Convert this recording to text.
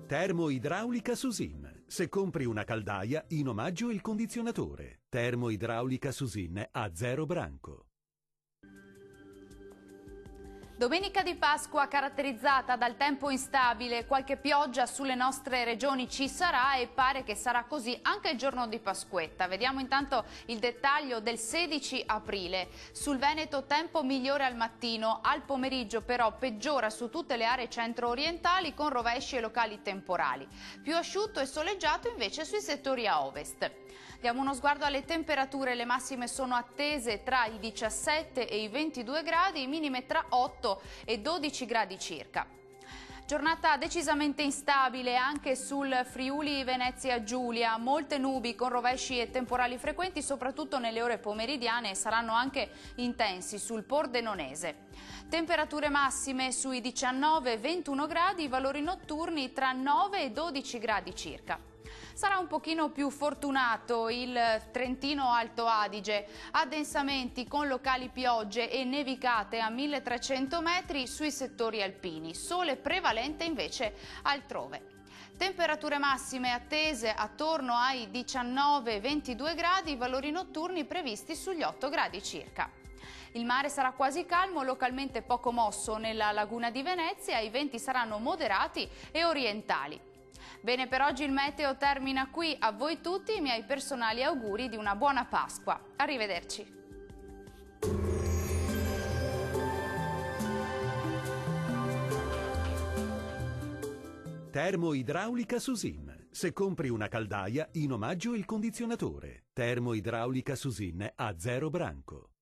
Termoidraulica Susin. Se compri una caldaia, in omaggio il condizionatore. Termoidraulica Susin a 0 branco. Domenica di Pasqua caratterizzata dal tempo instabile, qualche pioggia sulle nostre regioni ci sarà e pare che sarà così anche il giorno di Pasquetta. Vediamo intanto il dettaglio del 16 aprile. Sul Veneto tempo migliore al mattino, al pomeriggio però peggiora su tutte le aree centro-orientali con rovesci e locali temporali. Più asciutto e soleggiato invece sui settori a ovest. Diamo uno sguardo alle temperature, le massime sono attese tra i 17 e i 22 gradi, i minime tra 8 e 12 gradi circa. Giornata decisamente instabile anche sul Friuli Venezia Giulia, molte nubi con rovesci e temporali frequenti soprattutto nelle ore pomeridiane e saranno anche intensi sul Pordenonese. Temperature massime sui 19-21 gradi, valori notturni tra 9 e 12 gradi circa. Sarà un pochino più fortunato il Trentino Alto Adige, addensamenti con locali piogge e nevicate a 1300 metri sui settori alpini, sole prevalente invece altrove. Temperature massime attese attorno ai 19-22 gradi, valori notturni previsti sugli 8 gradi circa. Il mare sarà quasi calmo, localmente poco mosso nella laguna di Venezia, i venti saranno moderati e orientali. Bene, per oggi il meteo termina qui. A voi tutti i miei personali auguri di una buona Pasqua. Arrivederci. Termoidraulica Susin. Se compri una caldaia, in omaggio il condizionatore. Termoidraulica Susin a 0 branco.